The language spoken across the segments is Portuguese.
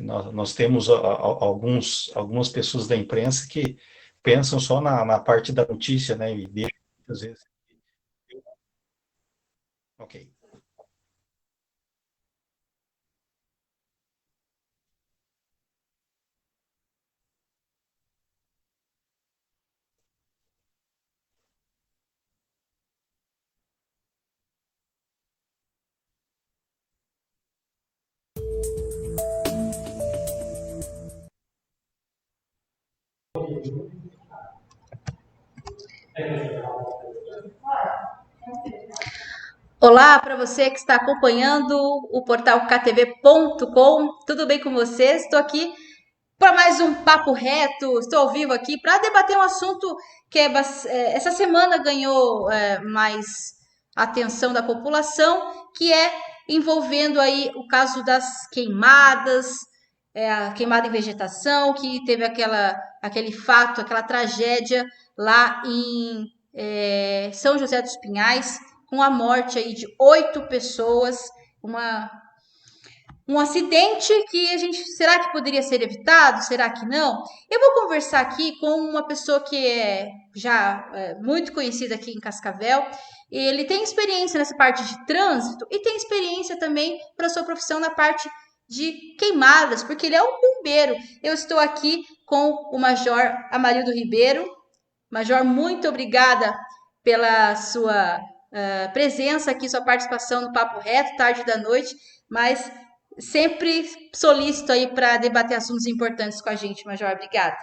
Nós temos algumas pessoas da imprensa que pensam só na parte da notícia, né? E deixam, às vezes. Ok. Olá para você que está acompanhando o portal ktv.com. Tudo bem com vocês? Estou aqui para mais um papo reto. Estou ao vivo aqui para debater um assunto que essa semana ganhou mais atenção da população, que é envolvendo aí o caso das queimadas, a queimada em vegetação, que teve aquele fato, aquela tragédia lá em São José dos Pinhais, com a morte aí de 8 pessoas, uma, um acidente que a gente, será que poderia ser evitado? Será que não? Eu vou conversar aqui com uma pessoa que é já muito conhecida aqui em Cascavel. Ele tem experiência nessa parte de trânsito e tem experiência também para sua profissão na parte de queimadas, porque ele é um bombeiro. Eu estou aqui com o Major Amarildo Ribeiro. Major, muito obrigada pela sua presença aqui, sua participação no Papo Reto, tarde da noite, mas sempre solícito aí para debater assuntos importantes com a gente, Major. Obrigada.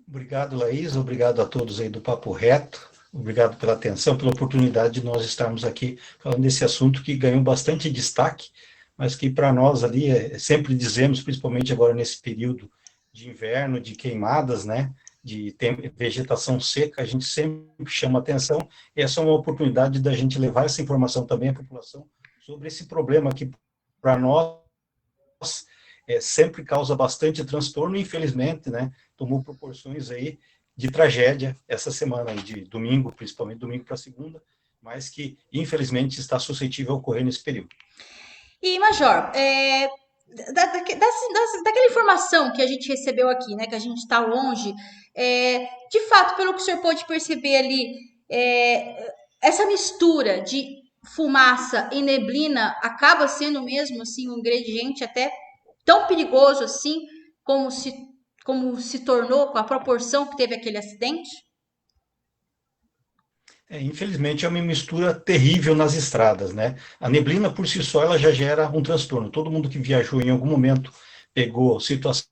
Obrigado, Laís. Obrigado a todos aí do Papo Reto. Obrigado pela atenção, pela oportunidade de nós estarmos aqui falando desse assunto que ganhou bastante destaque, mas que para nós ali, sempre dizemos, principalmente agora nesse período de inverno, de queimadas, né, de vegetação seca, a gente sempre chama atenção, e essa é uma oportunidade da gente levar essa informação também à população sobre esse problema que, para nós, sempre causa bastante transtorno, e infelizmente, né, tomou proporções aí de tragédia essa semana, aí, de domingo, principalmente domingo para segunda, mas que, infelizmente, está suscetível a ocorrer nesse período. E, Major, daquela informação que a gente recebeu aqui, né, que a gente está longe, de fato, pelo que o senhor pôde perceber ali, essa mistura de fumaça e neblina acaba sendo mesmo assim um ingrediente até tão perigoso assim como se, como se tornou com a proporção que teve aquele acidente? Infelizmente, é uma mistura terrível nas estradas, né? A neblina, por si só, ela já gera um transtorno. Todo mundo que viajou em algum momento pegou situação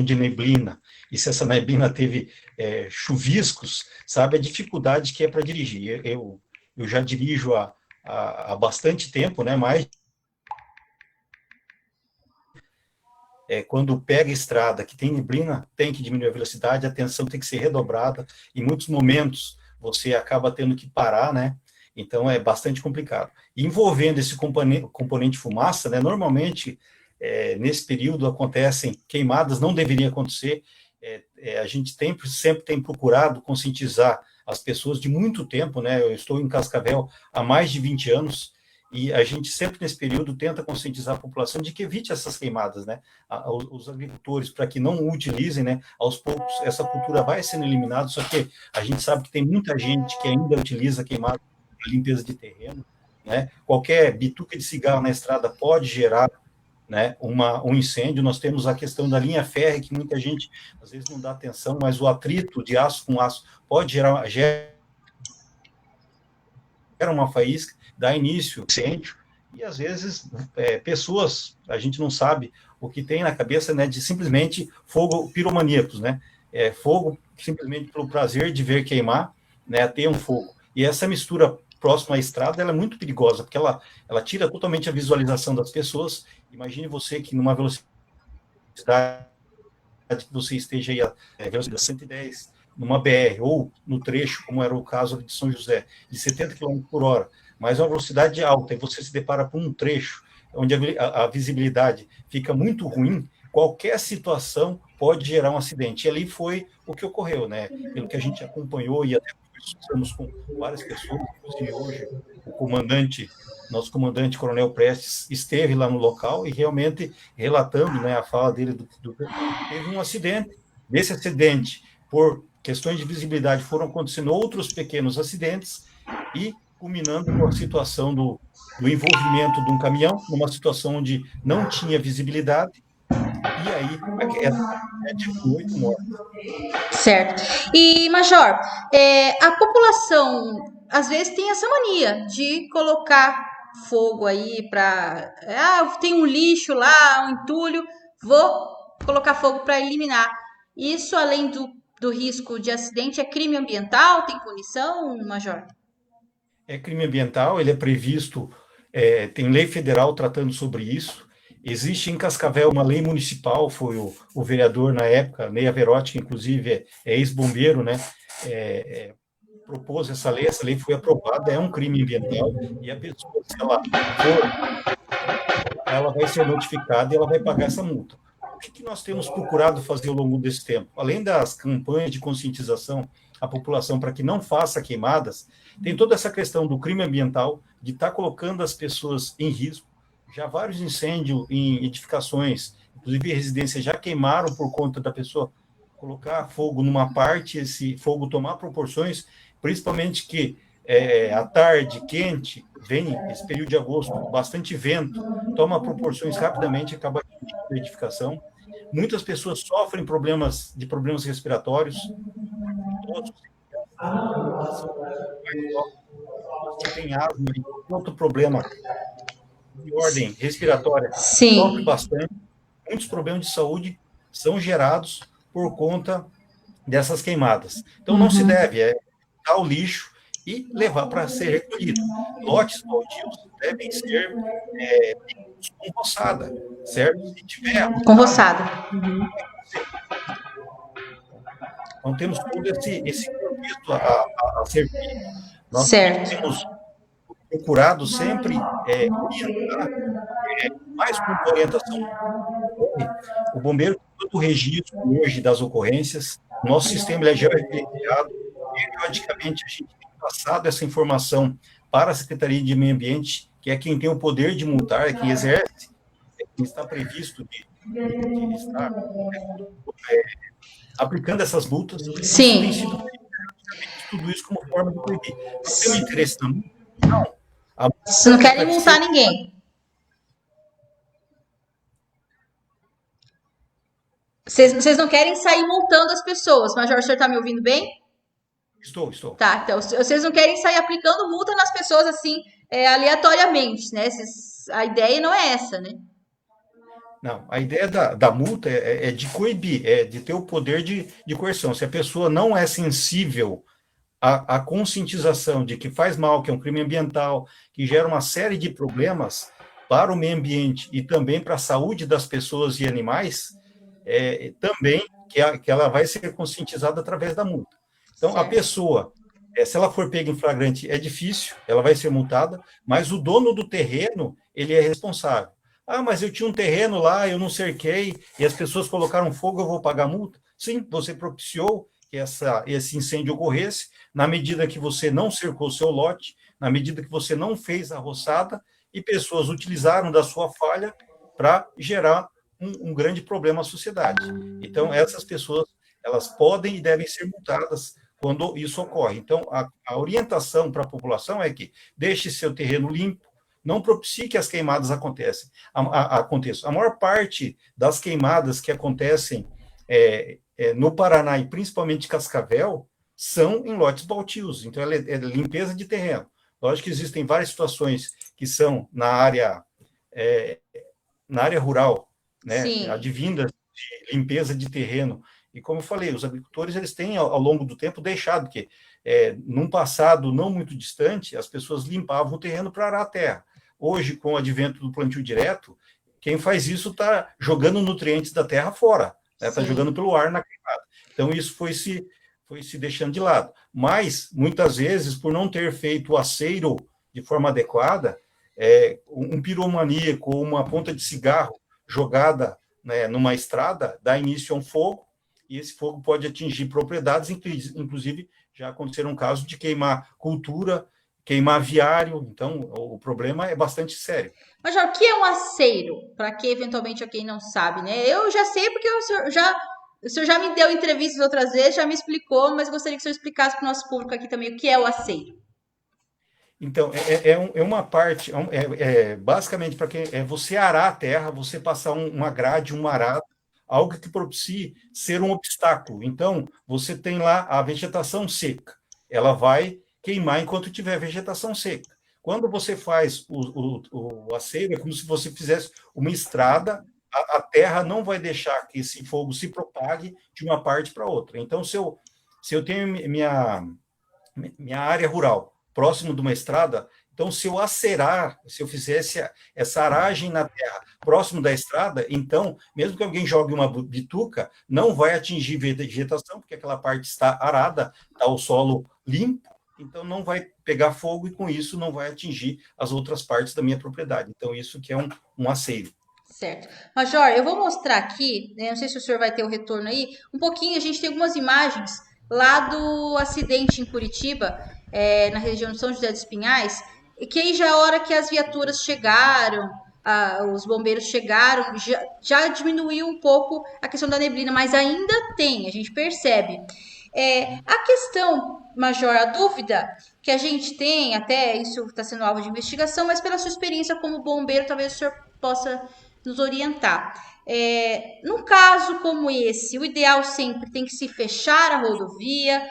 de neblina, e se essa neblina teve chuviscos, sabe a dificuldade que é para dirigir. Eu já dirijo há bastante tempo, né? Mas quando pega estrada que tem neblina, tem que diminuir a velocidade, a atenção tem que ser redobrada. Em muitos momentos você acaba tendo que parar, né? Então é bastante complicado. E envolvendo esse componente fumaça, né? Normalmente nesse período acontecem queimadas, não deveria acontecer. A gente sempre tem procurado conscientizar as pessoas de muito tempo, né? Eu estou em Cascavel há mais de 20 anos, e a gente sempre nesse período tenta conscientizar a população de que evite essas queimadas, né? Os agricultores, para que não utilizem, né? Aos poucos essa cultura vai sendo eliminada, só que a gente sabe que tem muita gente que ainda utiliza queimada para limpeza de terreno, né? Qualquer bituca de cigarro na estrada pode gerar, né, um incêndio. Nós temos a questão da linha férrea, que muita gente às vezes não dá atenção, mas o atrito de aço com aço pode gera uma faísca, dá início ao incêndio, e às vezes pessoas, a gente não sabe o que tem na cabeça, né, de simplesmente fogo piromaníacos, né, fogo simplesmente pelo prazer de ver queimar, né, ter um fogo. E essa mistura próxima à estrada, ela é muito perigosa, porque ela tira totalmente a visualização das pessoas. Imagine você que numa velocidade que você esteja aí a velocidade 110, numa BR, ou no trecho, como era o caso de São José, de 70 km por hora, mas uma velocidade alta, e você se depara com um trecho onde a visibilidade fica muito ruim, qualquer situação pode gerar um acidente. E ali foi o que ocorreu, né? Pelo que a gente acompanhou e até estamos com várias pessoas, inclusive hoje nosso comandante Coronel Prestes, esteve lá no local e realmente relatando, né, a fala dele teve um acidente. Desse acidente, por questões de visibilidade, foram acontecendo outros pequenos acidentes e culminando com a situação do envolvimento de um caminhão, numa situação onde não tinha visibilidade, e aí essa tragédia com 8 mortes. Certo. E, Major, a população às vezes tem essa mania de colocar fogo aí para. Tem um lixo lá, um entulho, vou colocar fogo para eliminar. Isso, além do risco de acidente, é crime ambiental? Tem punição, Major? É crime ambiental, ele é previsto, tem lei federal tratando sobre isso. Existe em Cascavel uma lei municipal, foi o vereador na época, Ney Averotti, que inclusive é ex-bombeiro, né, propôs essa lei foi aprovada, é um crime ambiental, e a pessoa, se ela for, ela vai ser notificada e ela vai pagar essa multa. O que nós temos procurado fazer ao longo desse tempo? Além das campanhas de conscientização à população para que não faça queimadas, tem toda essa questão do crime ambiental, de estar colocando as pessoas em risco. Já vários incêndios em edificações, inclusive residências, já queimaram por conta da pessoa colocar fogo numa parte, esse fogo tomar proporções, principalmente que à tarde, quente, vem esse período de agosto, bastante vento, toma proporções rapidamente, acaba com a edificação. Muitas pessoas sofrem problemas respiratórios, que tem asma, outro problema de ordem respiratória, sofre bastante. Muitos problemas de saúde são gerados por conta dessas queimadas. Então, não se deve dar o lixo e levar para ser recolhido. Lotes baldios devem ser com roçada, certo? Se tiver com roçada. Então, temos todo esse contexto a ser feito. Nós temos procurado sempre orientar, mais com orientação. O bombeiro tem todo o registro hoje das ocorrências, nosso sistema é georreferenciado, periodicamente a gente tem passado essa informação para a Secretaria de Meio Ambiente, que é quem tem o poder de multar, é quem exerce, é quem está previsto de estar aplicando essas multas. Sim. Tem sido tudo isso como forma de proibir. Não tem um interesse na multa? Não. Vocês não querem multar ninguém. Vocês não querem sair multando as pessoas. Major, o senhor está me ouvindo bem? Estou. Tá, então, vocês não querem sair aplicando multa nas pessoas assim, aleatoriamente, né? A ideia não é essa, né? Não, a ideia da multa é de coibir, é de ter o poder de coerção. Se a pessoa não é sensível à conscientização de que faz mal, que é um crime ambiental, que gera uma série de problemas para o meio ambiente e também para a saúde das pessoas e animais, também que ela vai ser conscientizada através da multa. Então, certo. A pessoa, se ela for pega em flagrante, é difícil, ela vai ser multada, mas o dono do terreno, ele é responsável. Ah, mas eu tinha um terreno lá, eu não cerquei, e as pessoas colocaram fogo, eu vou pagar multa? Sim, você propiciou que esse incêndio ocorresse, na medida que você não cercou o seu lote, na medida que você não fez a roçada, e pessoas utilizaram da sua falha para gerar um grande problema à sociedade. Então, essas pessoas, elas podem e devem ser multadas quando isso ocorre. Então, a orientação para a população é que deixe seu terreno limpo, não propicie que as queimadas aconteçam. A maior parte das queimadas que acontecem no Paraná, e principalmente Cascavel, são em lotes baldios. Então, é limpeza de terreno. Lógico que existem várias situações que são na área rural, né, advindas de limpeza de terreno. E como eu falei, os agricultores eles têm, ao longo do tempo, deixado que, num passado não muito distante, as pessoas limpavam o terreno para arar a terra. Hoje, com o advento do plantio direto, quem faz isso está jogando nutrientes da terra fora, está jogando pelo ar na queimada. Então, isso foi se deixando de lado. Mas, muitas vezes, por não ter feito o aceiro de forma adequada, um piromaníaco ou uma ponta de cigarro jogada, né, numa estrada dá início a um fogo, e esse fogo pode atingir propriedades, inclusive já aconteceram casos de queimar cultura, queimar viário, então o problema é bastante sério. Major, o que é um aceiro? Para que eventualmente alguém não sabe, né? Eu já sei porque o senhor já me deu entrevistas outras vezes, já me explicou, mas gostaria que o senhor explicasse para o nosso público aqui também o que é o aceiro. Então, é uma parte, basicamente para que é você arar a terra, você passar uma grade, um arado, algo que propicie ser um obstáculo. Então, você tem lá a vegetação seca, ela vai queimar enquanto tiver vegetação seca. Quando você faz o aceiro, é como se você fizesse uma estrada, a terra não vai deixar que esse fogo se propague de uma parte para outra. Então, se eu tenho minha área rural próximo de uma estrada, então se eu acerar, se eu fizesse essa aragem na terra próximo da estrada, então, mesmo que alguém jogue uma bituca, não vai atingir vegetação, porque aquela parte está arada, está o solo limpo, então não vai pegar fogo e com isso não vai atingir as outras partes da minha propriedade. Então isso que é um aceiro. Certo. Major, eu vou mostrar aqui, né, não sei se o senhor vai ter o retorno aí, um pouquinho, a gente tem algumas imagens lá do acidente em Curitiba, na região de São José dos Pinhais, e que aí já é a hora que as viaturas chegaram, os bombeiros chegaram, já diminuiu um pouco a questão da neblina, mas ainda tem, a gente percebe. A questão, Major, a dúvida que a gente tem, até isso está sendo alvo de investigação, mas pela sua experiência como bombeiro, talvez o senhor possa nos orientar. Num caso como esse, o ideal sempre tem que se fechar a rodovia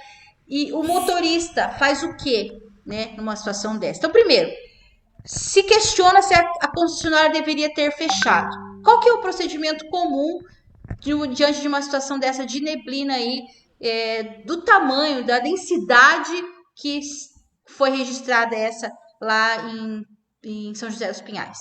e o motorista faz o quê, né, numa situação dessa? Então, primeiro, se questiona se a concessionária deveria ter fechado. Qual que é o procedimento comum diante de uma situação dessa de neblina aí, do tamanho, da densidade que foi registrada essa lá em São José dos Pinhais?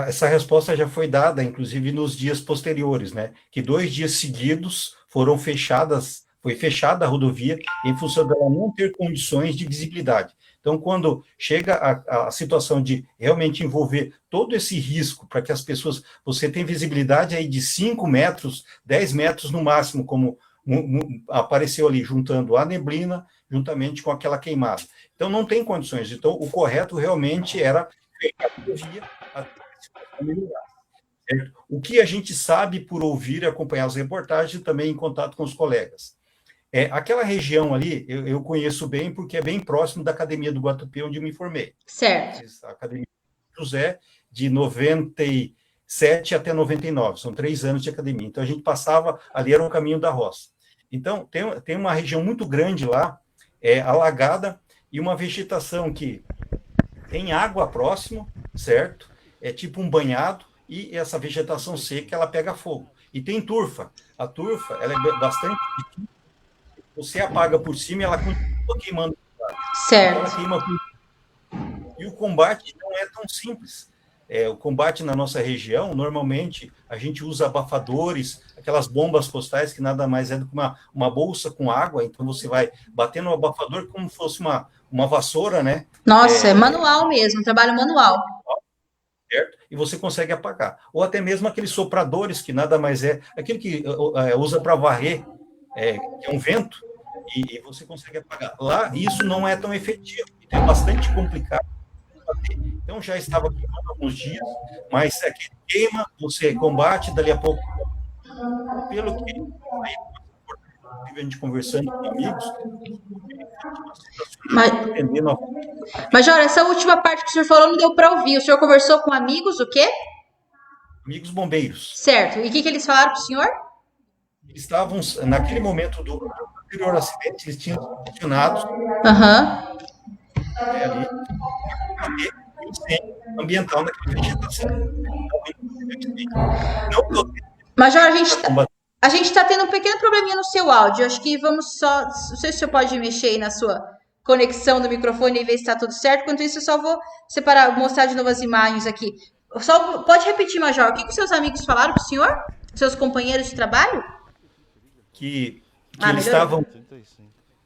Essa resposta já foi dada, inclusive, nos dias posteriores, né? Que 2 dias seguidos foi fechada a rodovia em função dela não ter condições de visibilidade. Então, quando chega a situação de realmente envolver todo esse risco para que as pessoas... Você tem visibilidade aí de 5 metros, 10 metros no máximo, como apareceu ali, juntando a neblina, juntamente com aquela queimada. Então, não tem condições. Então, o correto realmente era a rodovia até a situação melhorar. Certo? O que a gente sabe por ouvir e acompanhar as reportagens e também em contato com os colegas. Aquela região ali, eu conheço bem, porque é bem próximo da Academia do Guatupê, onde eu me formei. Certo. A Academia do José, de 97 até 99, são 3 anos de academia. Então, a gente passava, ali era o caminho da roça. Então, tem uma região muito grande lá, alagada, e uma vegetação que tem água próximo, certo? É tipo um banhado, e essa vegetação seca, ela pega fogo. E tem turfa. A turfa, ela é bastante... Você apaga por cima e ela continua queimando. Certo. Ela queima por... E o combate não é tão simples. O combate na nossa região, normalmente, a gente usa abafadores, aquelas bombas postais, que nada mais é do que uma bolsa com água, então você vai batendo no abafador como se fosse uma vassoura, né? Nossa, é manual mesmo, trabalho manual. Certo? E você consegue apagar. Ou até mesmo aqueles sopradores, que nada mais é, aquele que usa para varrer, que é um vento, e você consegue apagar. Lá, isso não é tão efetivo, é bastante complicado. Então, já estava queimando alguns dias, mas que queima, você combate, dali a pouco, pelo que a gente conversando com amigos, Major, essa última parte que o senhor falou não deu para ouvir. O senhor conversou com amigos, o quê? Amigos bombeiros. Certo. E o que eles falaram para o senhor? Eles estavam, naquele momento do anterior acidente, eles tinham estacionados ali, ambiental naquela vegetação. Major, a gente está tendo um pequeno probleminha no seu áudio. Acho que vamos só... Não sei se o senhor pode mexer aí na sua conexão do microfone e ver se está tudo certo. Enquanto isso, eu só vou mostrar de novo as imagens aqui. Só pode repetir, Major, o que os seus amigos falaram para o senhor? Seus companheiros de trabalho? Que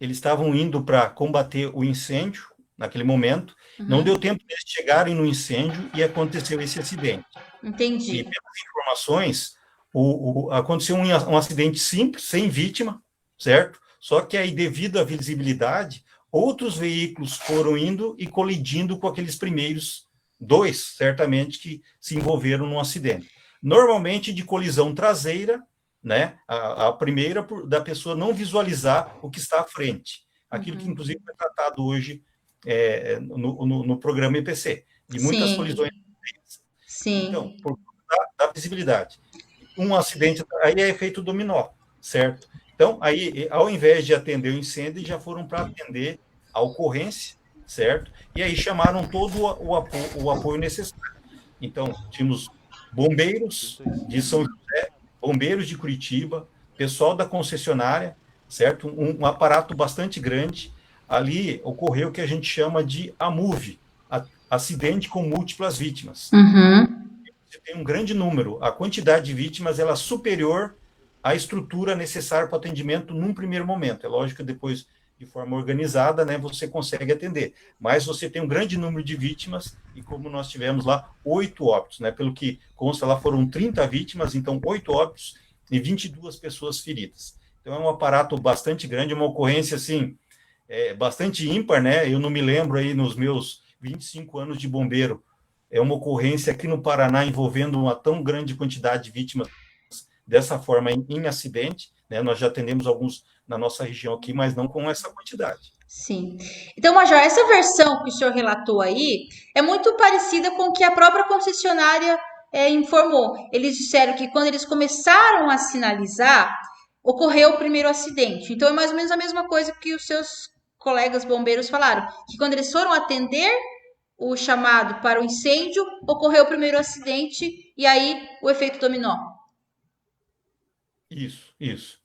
eles estavam indo para combater o incêndio naquele momento. Não deu tempo de eles chegarem no incêndio e aconteceu esse acidente. Entendi. E pelas informações, aconteceu um acidente simples, sem vítima, certo? Só que aí, devido à visibilidade, outros veículos foram indo e colidindo com aqueles primeiros dois, certamente, que se envolveram num acidente. Normalmente de colisão traseira, né? A primeira da pessoa não visualizar o que está à frente. Aquilo que, inclusive, foi tratado hoje no programa EPC, de muitas Sim, colisões. Então, sim. por conta da visibilidade. Um acidente, aí é efeito dominó, certo? Então, aí, ao invés de atender o incêndio, já foram para atender a ocorrência, certo? E aí chamaram todo o apoio necessário. Então, tínhamos bombeiros de São José, bombeiros de Curitiba, pessoal da concessionária, certo? Um aparato bastante grande. Ali ocorreu o que a gente chama de AMUV, acidente com múltiplas vítimas. Uhum. Você tem um grande número, a quantidade de vítimas ela é superior à estrutura necessária para o atendimento num primeiro momento. É lógico que depois, de forma organizada, né, você consegue atender. Mas você tem um grande número de vítimas, e como nós tivemos lá, 8 óbitos, né? Pelo que consta lá, foram 30 vítimas, então 8 óbitos e 22 pessoas feridas. Então é um aparato bastante grande, uma ocorrência, assim, bastante ímpar, né? Eu não me lembro aí, nos meus 25 anos de bombeiro, é uma ocorrência aqui no Paraná envolvendo uma tão grande quantidade de vítimas dessa forma em acidente, né? Nós já atendemos alguns na nossa região aqui, mas não com essa quantidade. Sim. Então, Major, essa versão que o senhor relatou aí é muito parecida com o que a própria concessionária informou. Eles disseram que quando eles começaram a sinalizar, ocorreu o primeiro acidente. Então, é mais ou menos a mesma coisa que os seus colegas bombeiros falaram, que quando eles foram atender o chamado para o incêndio, ocorreu o primeiro acidente e aí o efeito dominó. Isso.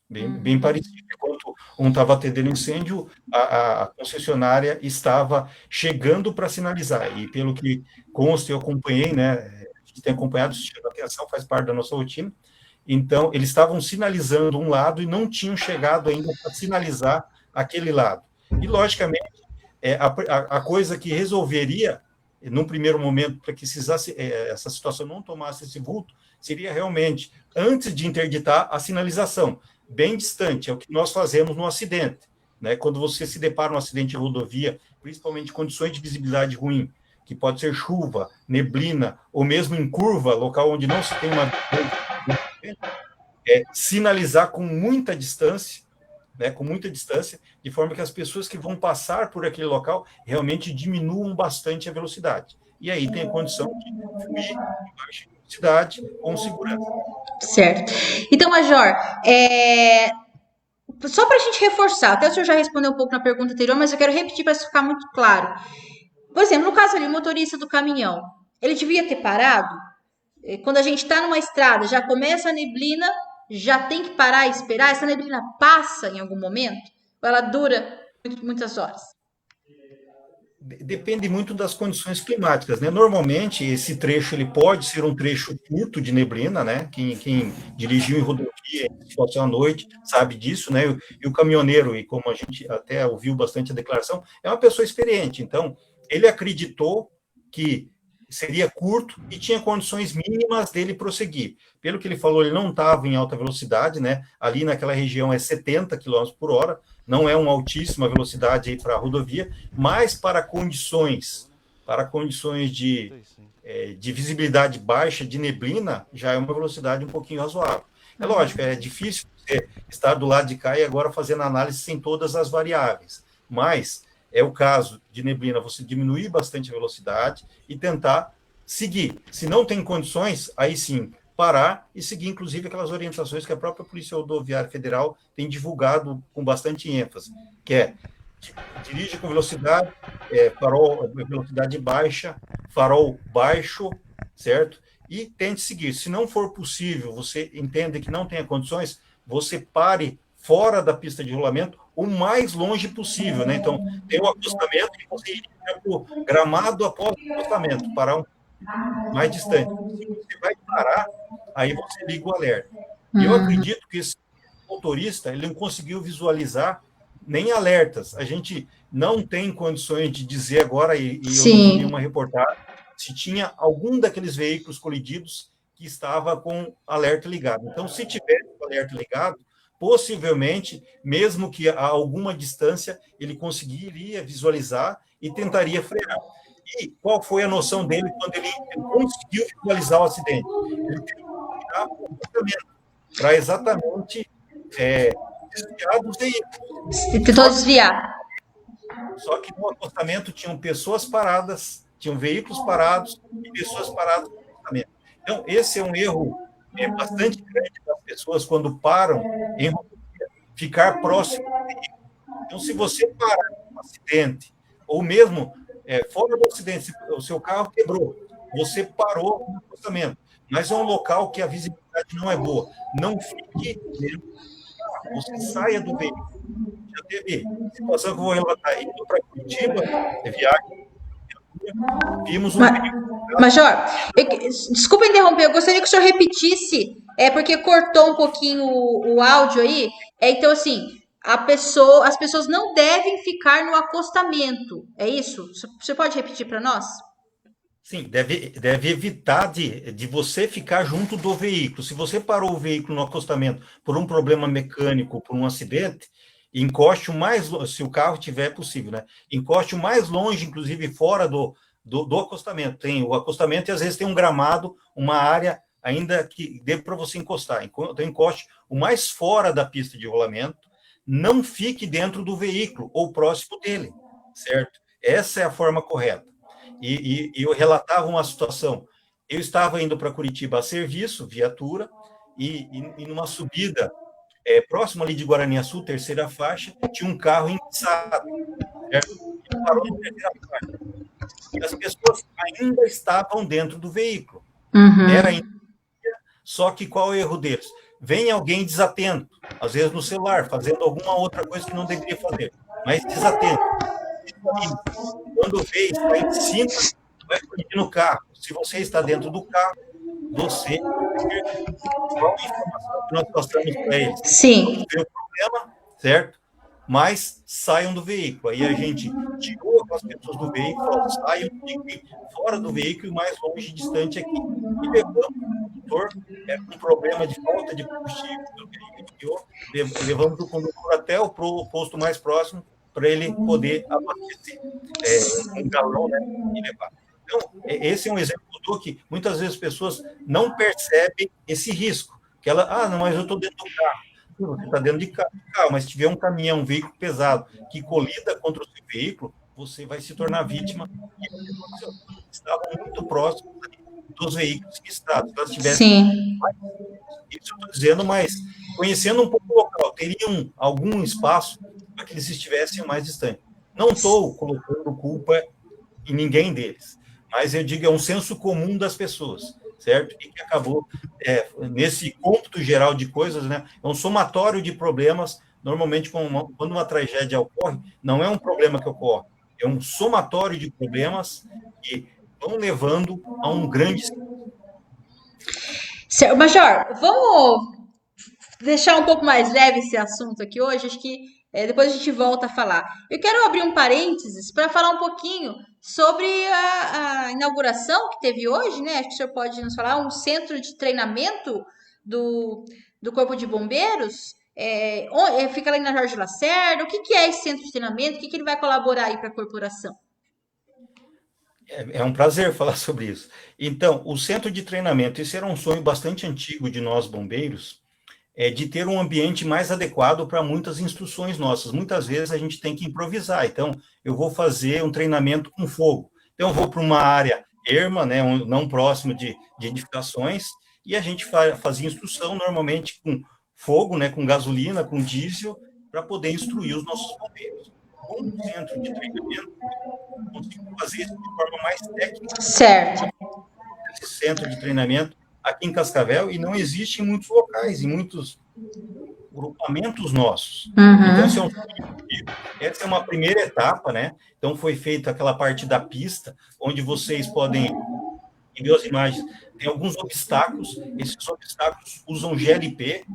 Bem parecido. Enquanto um estava atendendo incêndio, a concessionária estava chegando para sinalizar. E pelo que consta, eu acompanhei, né? A gente tem acompanhado, se chama atenção, faz parte da nossa rotina. Então, eles estavam sinalizando um lado e não tinham chegado ainda para sinalizar aquele lado. E, logicamente, a coisa que resolveria, num primeiro momento, para que essa situação não tomasse esse vulto, seria realmente, antes de interditar, a sinalização, bem distante, é o que nós fazemos no acidente. Né? Quando você se depara num acidente de rodovia, principalmente condições de visibilidade ruim, que pode ser chuva, neblina, ou mesmo em curva, local onde não se tem uma sinalizar com muita distância, né, com muita distância, de forma que as pessoas que vão passar por aquele local realmente diminuam bastante a velocidade. E aí tem a condição de fluir em baixa velocidade com segurança. Certo. Então, Major, só para a gente reforçar, até o senhor já respondeu um pouco na pergunta anterior, mas eu quero repetir para ficar muito claro. Por exemplo, no caso ali, o motorista do caminhão, ele devia ter parado? Quando a gente está numa estrada, já começa a neblina, já tem que parar e esperar? Essa neblina passa em algum momento? Ou ela dura muitas horas? Depende muito das condições climáticas, né? Normalmente, esse trecho ele pode ser um trecho curto de neblina, né? Quem dirigiu em rodovia, em situação à noite, sabe disso, né? E o caminhoneiro, e como a gente até ouviu bastante a declaração, é uma pessoa experiente. Então, ele acreditou que seria curto e tinha condições mínimas dele prosseguir. Pelo que ele falou, ele não estava em alta velocidade, né? Ali naquela região é 70 km por hora, não é uma altíssima velocidade para a rodovia, mas para condições de visibilidade baixa, de neblina, já é uma velocidade um pouquinho razoável. É lógico, é difícil você estar do lado de cá e agora fazendo análise sem todas as variáveis, mas é o caso de neblina, você diminuir bastante a velocidade e tentar seguir. Se não tem condições, aí sim, parar e seguir, inclusive, aquelas orientações que a própria Polícia Rodoviária Federal tem divulgado com bastante ênfase, que é dirige com velocidade, farol, velocidade baixa, farol baixo, certo? E tente seguir. Se não for possível, você entende que não tenha condições, você pare fora da pista de rolamento o mais longe possível, né? Então, tem o acostamento e você ir para o gramado após o acostamento, parar um mais distante. Se você vai parar, aí você liga o alerta. E eu acredito que esse motorista ele não conseguiu visualizar nem alertas. A gente não tem condições de dizer agora, e eu não vi nenhuma reportagem, se tinha algum daqueles veículos colididos que estava com alerta ligado. Então, se tivesse o alerta ligado, possivelmente, mesmo que a alguma distância, ele conseguiria visualizar e tentaria frear. E qual foi a noção dele quando ele conseguiu visualizar o acidente? Ele teve que virar o comportamento para exatamente desviar dos veículos. Tentou desviar. Só que no acostamento tinham pessoas paradas, tinham veículos parados e pessoas paradas no acostamento. Então, esse é um erro bastante grande das pessoas quando param em rodovia, ficar próximo do veículo. Então, se você parar em um acidente, ou mesmo fora do acidente, o seu carro quebrou, você parou no acostamento, mas é um local que a visibilidade não é boa. Não fique dentro do carro, você saia do veículo. Já teve situação que eu vou relatar. Indo para Curitiba, viagem, vimos um veículo. Major, desculpa interromper, eu gostaria que o senhor repetisse, porque cortou um pouquinho o áudio aí. Então, assim, as pessoas não devem ficar no acostamento, é isso? Você pode repetir para nós? Sim, deve evitar de você ficar junto do veículo. Se você parou o veículo no acostamento por um problema mecânico, por um acidente, encoste o mais, se o carro tiver possível, né? Encoste o mais longe, inclusive fora do acostamento. Tem o acostamento e às vezes tem um gramado, uma área ainda que dê para você encostar. Então, encoste o mais fora da pista de rolamento, não fique dentro do veículo ou próximo dele, certo? Essa é a forma correta. E eu relatava uma situação. Eu estava indo para Curitiba a serviço, viatura, e numa subida próximo ali de Guaraniaçu, terceira faixa, tinha um carro enguiçado, certo? E parou na terceira faixa. E as pessoas ainda estavam dentro do veículo. Era ainda, só que qual é o erro deles? Vem alguém desatento, às vezes no celular, fazendo alguma outra coisa que não deveria fazer, mas desatento. Quando vê, está em cima, vai fugir no carro. Se você está dentro do carro, você qual a informação que nós passamos para eles? Sim. Não tem o problema, certo? Mas saiam do veículo. Aí a gente tirou as pessoas do veículo, falou, saiam fora do veículo e mais longe, distante aqui. E levamos o condutor com problema de falta de combustível do veículo, levamos o condutor até o posto mais próximo para ele poder abastecer um galão, né, e levar. Então, esse é um exemplo que muitas vezes as pessoas não percebem esse risco. Que ela, não, mas eu estou dentro do carro. Você está dentro de carro, mas se tiver um caminhão, um veículo pesado que colida contra o seu veículo, você vai se tornar vítima. Estavam muito próximos dos veículos que estavam. Se elas tivessem isso eu estou dizendo, mas conhecendo um pouco o local, teriam algum espaço para que eles estivessem mais distantes. Não estou colocando culpa em ninguém deles, mas eu digo, é um senso comum das pessoas, certo? E que acabou, nesse cômputo geral de coisas, né? É um somatório de problemas. Normalmente, quando uma tragédia ocorre, não é um problema que ocorre, é um somatório de problemas que vão levando a um grande... Major, vamos deixar um pouco mais leve esse assunto aqui hoje, acho que depois a gente volta a falar. Eu quero abrir um parênteses para falar um pouquinho sobre a inauguração que teve hoje, né? Acho que o senhor pode nos falar, um centro de treinamento do Corpo de Bombeiros. Fica lá na Jorge Lacerda. O que é esse centro de treinamento? O que ele vai colaborar aí para a corporação? É um prazer falar sobre isso. Então, o centro de treinamento, esse era um sonho bastante antigo de nós bombeiros, de ter um ambiente mais adequado para muitas instruções nossas. Muitas vezes a gente tem que improvisar. Então, eu vou fazer um treinamento com fogo. Então, eu vou para uma área erma, né, não próximo de edificações, e a gente fazia instrução normalmente com fogo, né, com gasolina, com diesel, para poder instruir os nossos bombeiros. Com o centro de treinamento, eu consigo fazer isso de forma mais técnica. Certo. Esse centro de treinamento aqui em Cascavel, e não existe em muitos locais, em muitos grupamentos nossos. Então, essa é uma primeira etapa, né? Então, foi feita aquela parte da pista, onde vocês podem ver as imagens. Tem alguns obstáculos, esses obstáculos usam GLP,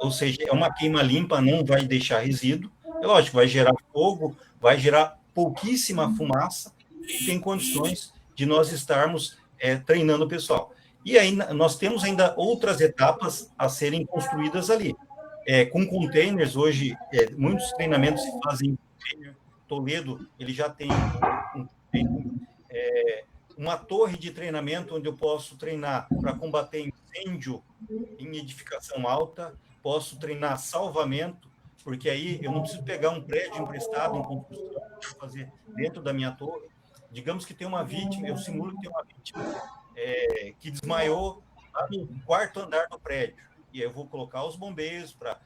ou seja, é uma queima limpa, não vai deixar resíduo. É lógico, vai gerar fogo, vai gerar pouquíssima fumaça, e tem condições de nós estarmos treinando o pessoal. E aí nós temos ainda outras etapas a serem construídas ali. Com containers, hoje, muitos treinamentos se fazem em container. Toledo, ele já tem um container, uma torre de treinamento onde eu posso treinar para combater incêndio em edificação alta, posso treinar salvamento, porque aí eu não preciso pegar um prédio emprestado, uma construção, fazer dentro da minha torre. Digamos que tem uma vítima, eu simulo que tem uma vítima que desmaiou lá no quarto andar do prédio. E eu vou colocar os bombeiros para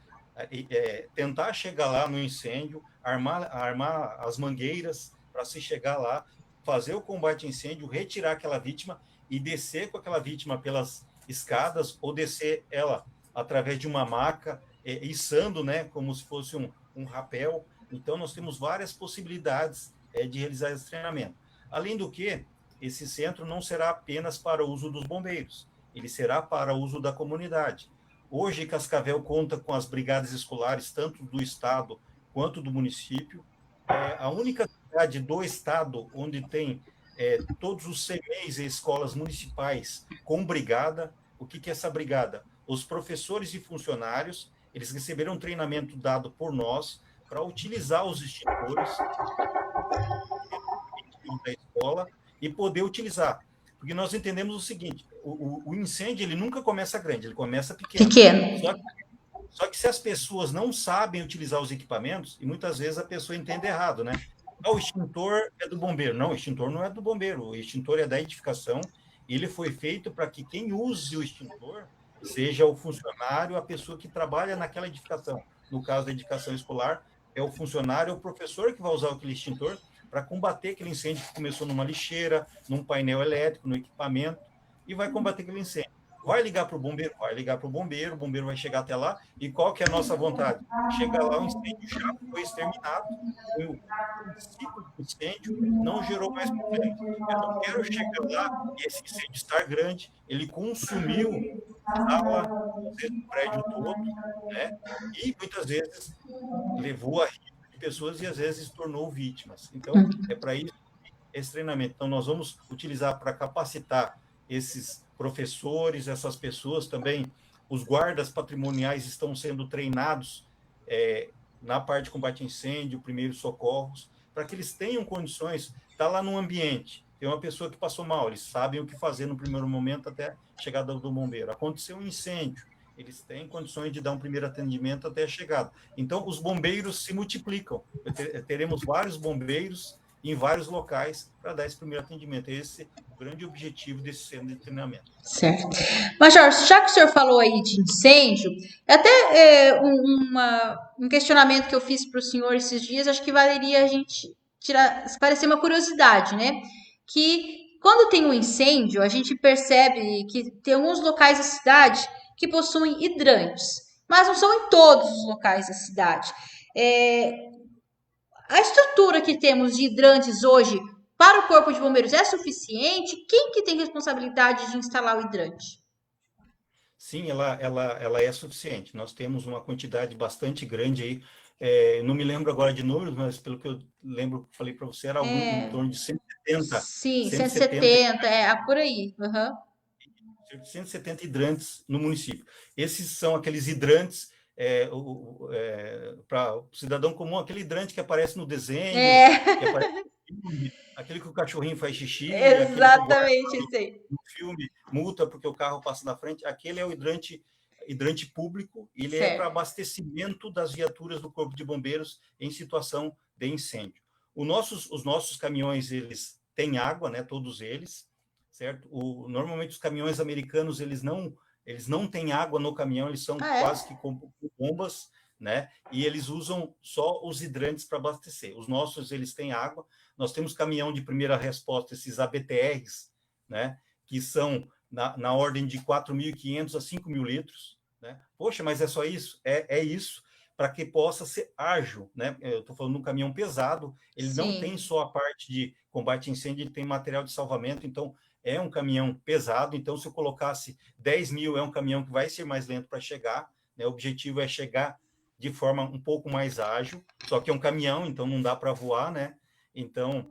tentar chegar lá no incêndio, armar as mangueiras para se chegar lá, fazer o combate a incêndio, retirar aquela vítima e descer com aquela vítima pelas escadas ou descer ela através de uma maca, içando, né, como se fosse um rapel. Então, nós temos várias possibilidades de realizar esse treinamento. Além do que, esse centro não será apenas para o uso dos bombeiros, ele será para o uso da comunidade. Hoje, Cascavel conta com as brigadas escolares, tanto do estado quanto do município. A única cidade do estado onde tem todos os CMEs e escolas municipais com brigada. O que é essa brigada? Os professores e funcionários, eles receberam um treinamento dado por nós para utilizar os extintores da escola e poder utilizar. Porque nós entendemos o seguinte, o incêndio ele nunca começa grande, ele começa pequeno. Só que se as pessoas não sabem utilizar os equipamentos, e muitas vezes a pessoa entende errado, né? O extintor é do bombeiro. Não, o extintor não é do bombeiro, o extintor é da edificação, e ele foi feito para que quem use o extintor seja o funcionário, a pessoa que trabalha naquela edificação. No caso da edificação escolar, é o funcionário, o professor que vai usar aquele extintor para combater aquele incêndio que começou numa lixeira, num painel elétrico, no equipamento, e vai combater aquele incêndio. Vai ligar para o bombeiro? Vai ligar para o bombeiro vai chegar até lá, e qual que é a nossa vontade? Chegar lá, o incêndio já foi exterminado, o princípio do incêndio não gerou mais problemas. Eu não quero chegar lá e esse incêndio estar grande, ele consumiu a sala, às vezes o prédio todo, né? E muitas vezes levou a pessoas e às vezes tornou vítimas. Então, é para isso esse treinamento. Então, nós vamos utilizar para capacitar esses professores, essas pessoas também. Os guardas patrimoniais estão sendo treinados na parte de combate a incêndio, primeiros socorros, para que eles tenham condições, tá lá no ambiente, tem uma pessoa que passou mal, eles sabem o que fazer no primeiro momento até a chegada do bombeiro. Aconteceu um incêndio, eles têm condições de dar um primeiro atendimento até a chegada. Então, os bombeiros se multiplicam. Teremos vários bombeiros em vários locais para dar esse primeiro atendimento. Esse é o grande objetivo desse centro de treinamento. Certo. Major, já que o senhor falou aí de incêndio, até um questionamento que eu fiz para o senhor esses dias, acho que valeria a gente esclarecer uma curiosidade, né? Que quando tem um incêndio, a gente percebe que tem alguns locais da cidade que possuem hidrantes, mas não são em todos os locais da cidade. A estrutura que temos de hidrantes hoje para o Corpo de Bombeiros é suficiente? Quem que tem responsabilidade de instalar o hidrante? Sim, ela é suficiente. Nós temos uma quantidade bastante grande aí. Não me lembro agora de números, mas pelo que eu lembro, falei para você, era algo em torno de 170. Sim, 170, por aí. Uhum. 170 hidrantes no município. Esses são aqueles hidrantes para o cidadão comum, aquele hidrante que aparece no desenho, que aparece no filme, aquele que o cachorrinho faz xixi, exatamente isso aí. No filme, multa porque o carro passa na frente, aquele é o hidrante público, ele é para abastecimento das viaturas do Corpo de Bombeiros em situação de incêndio. Os nossos caminhões, eles têm água, né, todos eles, certo? Normalmente os caminhões americanos, eles não têm água no caminhão, eles são quase que com bombas, né? E eles usam só os hidrantes para abastecer. Os nossos, eles têm água. Nós temos caminhão de primeira resposta, esses ABTRs, né? Que são na ordem de 4.500 a 5.000 litros, né? Poxa, mas é só isso? É isso, para que possa ser ágil, né? Eu estou falando de um caminhão pesado, ele não tem só a parte de combate a incêndio, ele tem material de salvamento, então é um caminhão pesado. Então, se eu colocasse 10.000, é um caminhão que vai ser mais lento para chegar, né? O objetivo é chegar de forma um pouco mais ágil, só que é um caminhão, então não dá para voar, né? Então,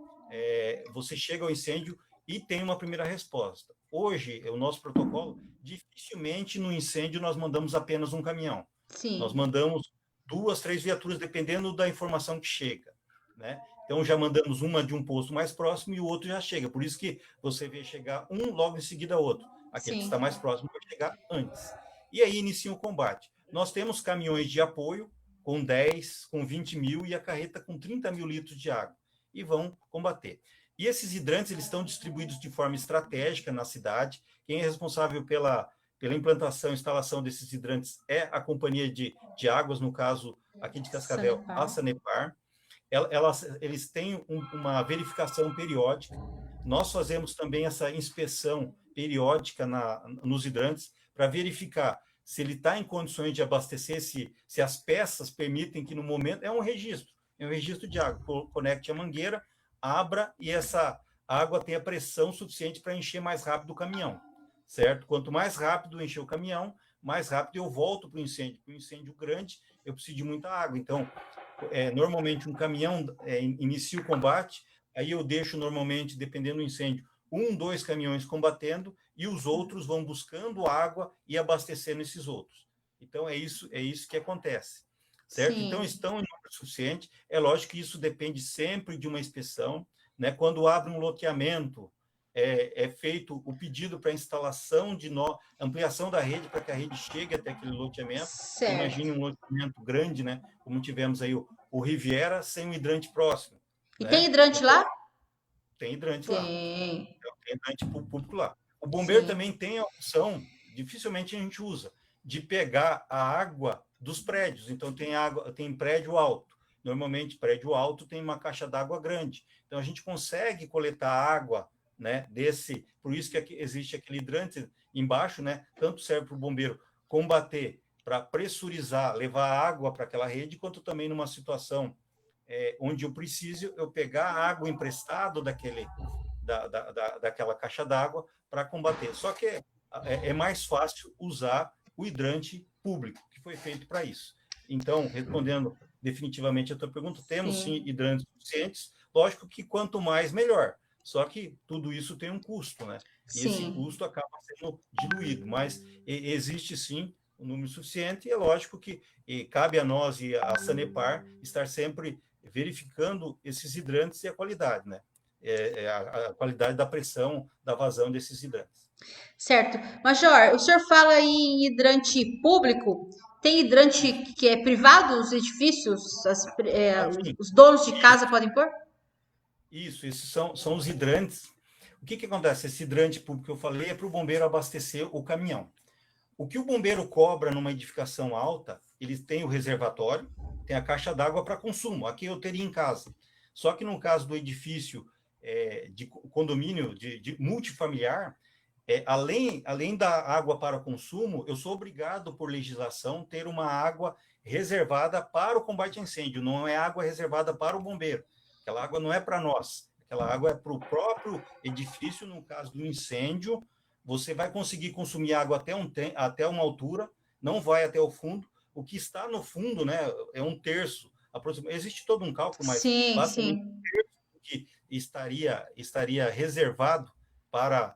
você chega ao incêndio e tem uma primeira resposta. Hoje, o nosso protocolo, dificilmente no incêndio nós mandamos apenas um caminhão. Nós Sim, mandamos 2, 3 viaturas, dependendo da informação que chega, né? Então, já mandamos uma de um posto mais próximo e o outro já chega. Por isso que você vê chegar um, logo em seguida outro. Aquele que está sim. mais próximo vai chegar antes. E aí inicia o combate. Nós temos caminhões de apoio com 10, com 20 mil e a carreta com 30 mil litros de água. E vão combater. E esses hidrantes eles estão distribuídos de forma estratégica na cidade. Quem é responsável pela implantação e instalação desses hidrantes é a Companhia de Águas, no caso aqui de Cascavel, a Sanepar. Sanepar. Eles têm uma verificação periódica. Nós fazemos também essa inspeção periódica nos hidrantes para verificar se ele está em condições de abastecer, se as peças permitem que no momento... É um registro de água. Conecte a mangueira, abra e essa água tenha pressão suficiente para encher mais rápido o caminhão, certo? Quanto mais rápido encher o caminhão, mais rápido eu volto para o incêndio. Para o incêndio grande, eu preciso de muita água. Então, normalmente um caminhão inicia o combate, aí eu deixo normalmente, dependendo do incêndio, 1, 2 caminhões combatendo e os outros vão buscando água e abastecendo esses outros. Então, é isso que acontece, certo? Então, Sim, estão em número suficiente. É lógico que isso depende sempre de uma inspeção, né? Quando abre um loteamento, é feito o pedido para instalação ampliação da rede para que a rede chegue até aquele loteamento. certo. Imagine um loteamento grande, né? Como tivemos aí o Riviera sem um hidrante próximo, E tem né? hidrante Então, lá? tem hidrante lá, Tem. tem hidrante público lá. O bombeiro Sim. também tem a opção, dificilmente a gente usa, de pegar a água dos prédios. Então, tem prédio alto. Normalmente, prédio alto tem uma caixa d'água grande. Então, a gente consegue coletar água, né, por isso que aqui existe aquele hidrante embaixo, né, tanto serve para o bombeiro combater, para pressurizar, levar água para aquela rede, quanto também numa situação onde eu preciso eu pegar água emprestado daquela caixa d'água para combater. Só que é mais fácil usar o hidrante público, que foi feito para isso. Então, respondendo definitivamente a tua pergunta, temos sim Sim, hidrantes suficientes. Lógico que quanto mais, melhor. Só que tudo isso tem um custo, né? E esse sim, custo acaba sendo diluído, mas existe sim um número suficiente, e é lógico que cabe a nós e a Sanepar estar sempre verificando esses hidrantes e a qualidade, né? A qualidade da pressão, da vazão desses hidrantes. certo. Major, o senhor fala em hidrante público? Tem hidrante Isso. que é privado, os edifícios, Assim, os donos de casa isso, podem pôr? esses são os hidrantes. O que acontece? Esse hidrante público que eu falei é para o bombeiro abastecer o caminhão. O que o bombeiro cobra numa edificação alta, eles têm o reservatório, tem a caixa d'água para consumo. Aqui eu teria em casa. Só que no caso do edifício de condomínio, de multifamiliar, além da água para consumo, eu sou obrigado, por legislação, ter uma água reservada para o combate a incêndio, não é água reservada para o bombeiro. Aquela água não é para nós, aquela água é para o próprio edifício. No caso do incêndio, você vai conseguir consumir água até uma altura, não vai até o fundo. O que está no fundo, né, é um terço. Existe todo um cálculo, mas Sim, basicamente sim. que estaria reservado para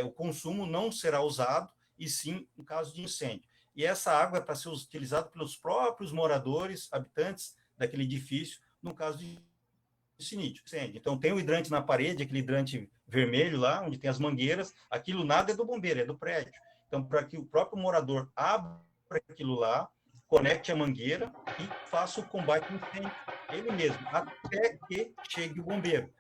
o consumo não será usado, e sim em caso de incêndio. E essa água é para ser utilizada pelos próprios moradores, habitantes daquele edifício, no caso de incêndio. Então, tem o hidrante na parede, aquele hidrante vermelho lá, onde tem as mangueiras, aquilo nada é do bombeiro, é do prédio. Então, para que o próprio morador abra aquilo lá, conecte a mangueira e faça o combate ao incêndio ele mesmo, até que chegue o bombeiro.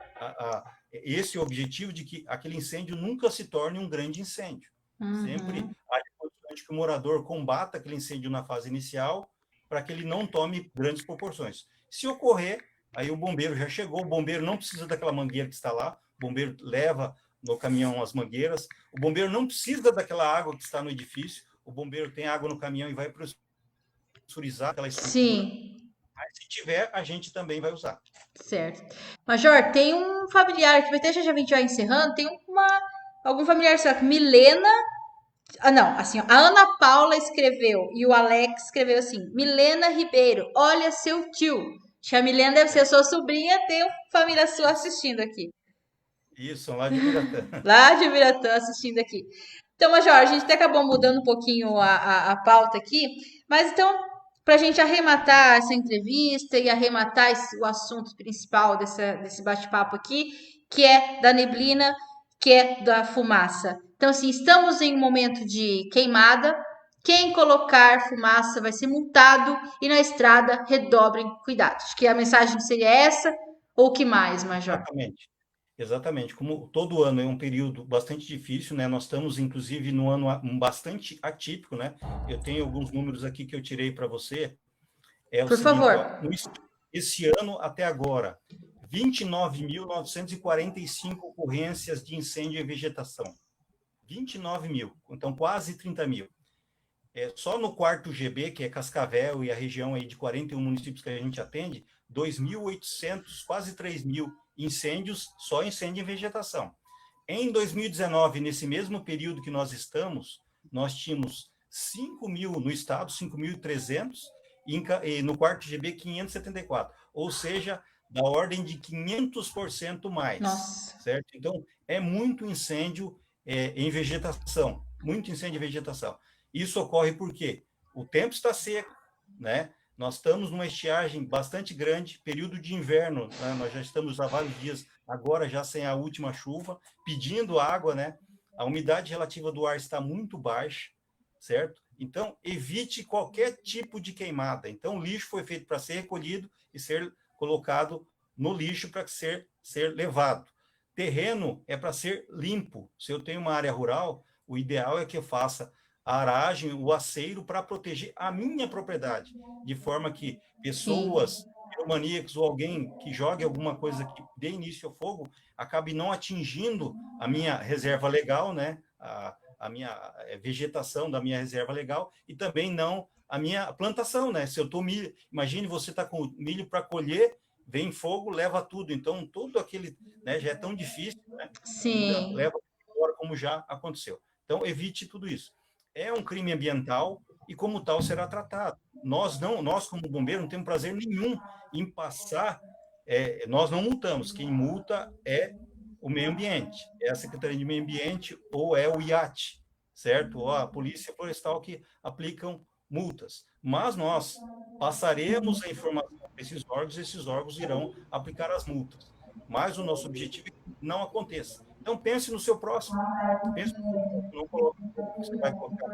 Esse é o objetivo, de que aquele incêndio nunca se torne um grande incêndio. Sempre Uhum. há condições que o morador combata aquele incêndio na fase inicial, para que ele não tome grandes proporções. Se ocorrer, aí o bombeiro já chegou, o bombeiro não precisa daquela mangueira que está lá, o bombeiro leva no caminhão as mangueiras, o bombeiro não precisa daquela água que está no edifício, o bombeiro tem água no caminhão e vai pressurizar aquela estrutura. Sim, Mas se tiver, a gente também vai usar. certo. Major, tem um familiar que deixa já a gente vai encerrando, tem algum familiar seu, que Milena. Ah, não, assim, ó, a Ana Paula escreveu e o Alex escreveu assim: Milena Ribeiro, olha seu tio. Acho que a Milena deve ser sua sobrinha, tem uma família sua Isso, assistindo aqui. isso, lá de Biratã. Lá de Biratã assistindo aqui. Então, Major, a gente até acabou mudando um pouquinho a pauta aqui, mas então para a gente arrematar essa entrevista e arrematar o assunto principal desse bate-papo aqui, que é da neblina, que é da fumaça. Então, assim, estamos em um momento de queimada. Quem colocar fumaça vai ser multado e na estrada redobrem cuidados. Acho que a mensagem seria essa, ou o que mais, Major? Exatamente. Exatamente. Como todo ano é um período bastante difícil, né? Nós estamos, inclusive, no ano bastante atípico, né? Eu tenho alguns números aqui que eu tirei para você. É o Por seguinte, favor. ó, esse ano até agora, 29.945 ocorrências de incêndio e vegetação. 29 mil, então quase 30 mil. Só no quarto GB, que é Cascavel e a região aí de 41 municípios que a gente atende, 2.800, quase 3 mil incêndios, só incêndio em vegetação. Em 2019, nesse mesmo período que nós estamos, nós tínhamos 5 mil no estado, 5.300, e no quarto GB, 574. Ou seja, da ordem de 500% mais. Nossa. Certo? Então, é muito incêndio em vegetação, muito incêndio em vegetação. Isso ocorre porque o tempo está seco, né? Nós estamos numa estiagem bastante grande, período de inverno, né? Nós já estamos há vários dias, agora já sem a última chuva, pedindo água, né? A umidade relativa do ar está muito baixa, certo? Então, evite qualquer tipo de queimada. Então, o lixo foi feito para ser recolhido e ser colocado no lixo para ser levado. Terreno é para ser limpo. Se eu tenho uma área rural, o ideal é que eu faça a aragem, o aceiro, para proteger a minha propriedade, de forma que pessoas, piromaníacos ou alguém que jogue alguma coisa que dê início ao fogo, acabe não atingindo a minha reserva legal, né? A minha vegetação da minha reserva legal, e também não a minha plantação, né? Se eu estou milho, imagine você está com milho para colher, vem fogo, leva tudo. Então, todo aquele, né, já é tão difícil, né? Então, Sim. leva embora, como já aconteceu. Então, evite tudo isso. É um crime ambiental e, como tal, será tratado. Nós, como bombeiro, não temos prazer nenhum em passar. Nós não multamos. Quem multa é o meio ambiente, é a Secretaria de Meio Ambiente ou é o IAT, certo? Ou a Polícia Florestal, que aplicam multas. Mas nós passaremos a informação para esses órgãos irão aplicar as multas. Mas o nosso objetivo é que não aconteça. Então, pense no seu próximo. Pense no seu próximo, não coloque que você vai colocar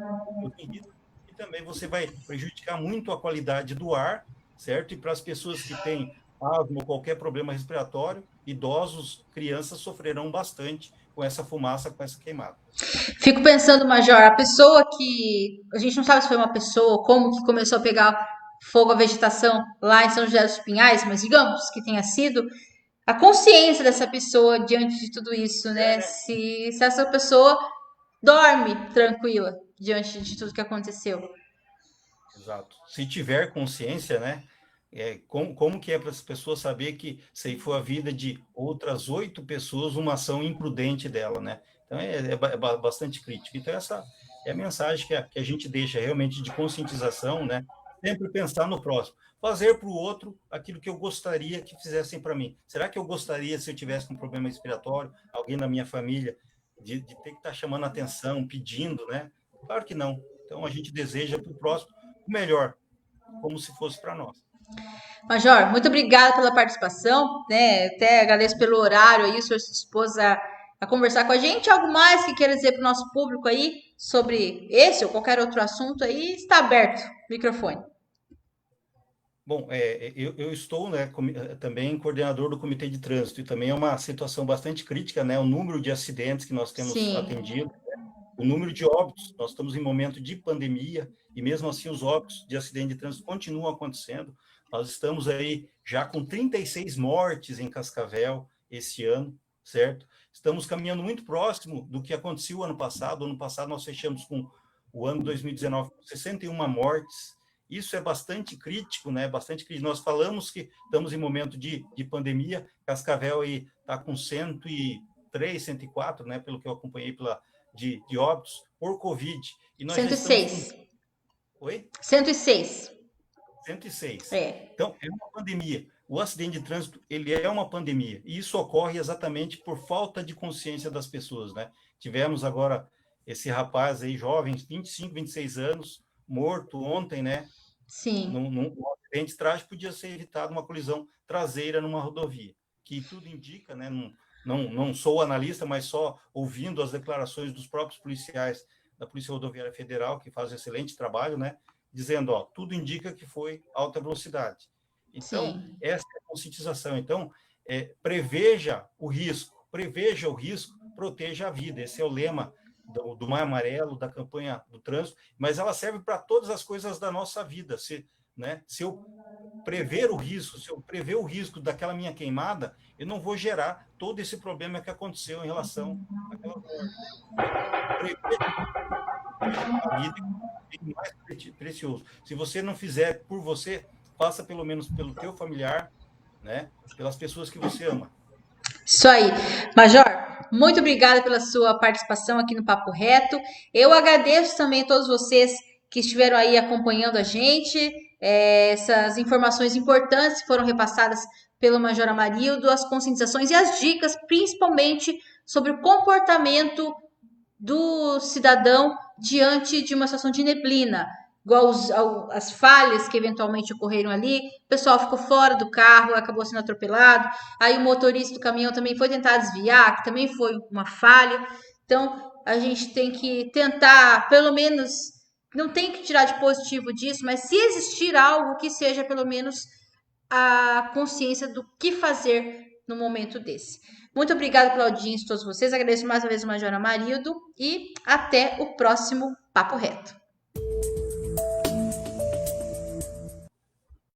em risco, e também você vai prejudicar muito a qualidade do ar, certo? E para as pessoas que têm asma ou qualquer problema respiratório, idosos, crianças sofrerão bastante com essa fumaça, com essa queimada. Fico pensando, Major, a pessoa que. A gente não sabe se foi uma pessoa, como que começou a pegar fogo à vegetação lá em São José dos Pinhais, mas digamos que tenha sido a consciência dessa pessoa diante de tudo isso, né? Se essa pessoa dorme tranquila diante de tudo que aconteceu. Exato. Se tiver consciência, né? Como que é para as pessoas saber que ceifou a vida de outras 8 pessoas uma ação imprudente dela, né? Então, bastante crítico. Então, essa é a mensagem que a gente deixa realmente de conscientização, né? Sempre pensar no próximo. Fazer para o outro aquilo que eu gostaria que fizessem para mim. Será que eu gostaria, se eu tivesse um problema respiratório, alguém na minha família, de ter que estar chamando atenção, pedindo, né? Claro que não. Então, a gente deseja para o próximo o melhor, como se fosse para nós. Major, muito obrigada pela participação, né? Até agradeço pelo horário aí, o senhor se dispôs a conversar com a gente. Algo mais que queira dizer para o nosso público aí sobre esse ou qualquer outro assunto aí? Está aberto o microfone. Bom, eu estou, né, também coordenador do Comitê de Trânsito, e também é uma situação bastante crítica, né, o número de acidentes que nós temos Sim. atendido, né, o número de óbitos. Nós estamos em momento de pandemia, e mesmo assim os óbitos de acidente de trânsito continuam acontecendo. Nós estamos aí já com 36 mortes em Cascavel esse ano, certo? Estamos caminhando muito próximo do que aconteceu o ano passado. O ano passado nós fechamos com o ano 2019 com 61 mortes. Isso é bastante crítico, né? Bastante crítico. Nós falamos que estamos em momento de pandemia. Cascavel aí está com 103, 104, né? Pelo que eu acompanhei de óbitos por Covid. E nós já estamos com... 106. Oi? 106. 106. É. Então, é uma pandemia. O acidente de trânsito, ele é uma pandemia. E isso ocorre exatamente por falta de consciência das pessoas, né? Tivemos agora esse rapaz aí, jovem, 25, 26 anos, morto ontem, né? Sim, num acidente trágico podia ser evitado uma colisão traseira numa rodovia, que tudo indica, né? Não sou analista, mas só ouvindo as declarações dos próprios policiais da Polícia Rodoviária Federal, que faz um excelente trabalho, né? Dizendo, ó, tudo indica que foi alta velocidade. Então, sim. essa é a conscientização. Então, preveja o risco, proteja a vida. Esse é o lema do Maio Amarelo, da campanha do trânsito, mas ela serve para todas as coisas da nossa vida. Se eu prever o risco, se eu prever o risco daquela minha queimada, eu não vou gerar todo esse problema que aconteceu em relação àquela morte. Então, prever a vida é mais precioso. Se você não fizer por você, faça pelo menos pelo teu familiar, né? Pelas pessoas que você ama. Isso aí. Major, muito obrigada pela sua participação aqui no Papo Reto. Eu agradeço também a todos vocês que estiveram aí acompanhando a gente. Essas informações importantes que foram repassadas pelo Major Amarildo, as conscientizações e as dicas, principalmente sobre o comportamento do cidadão diante de uma situação de neblina, igual as falhas que eventualmente ocorreram ali, o pessoal ficou fora do carro, acabou sendo atropelado, aí o motorista do caminhão também foi tentar desviar, que também foi uma falha. Então, a gente tem que tentar, pelo menos, não tem que tirar de positivo disso, mas se existir algo que seja pelo menos a consciência do que fazer no momento desse. Muito obrigada pela audiência de todos vocês. Agradeço mais uma vez o Major Amarildo e até o próximo Papo Reto.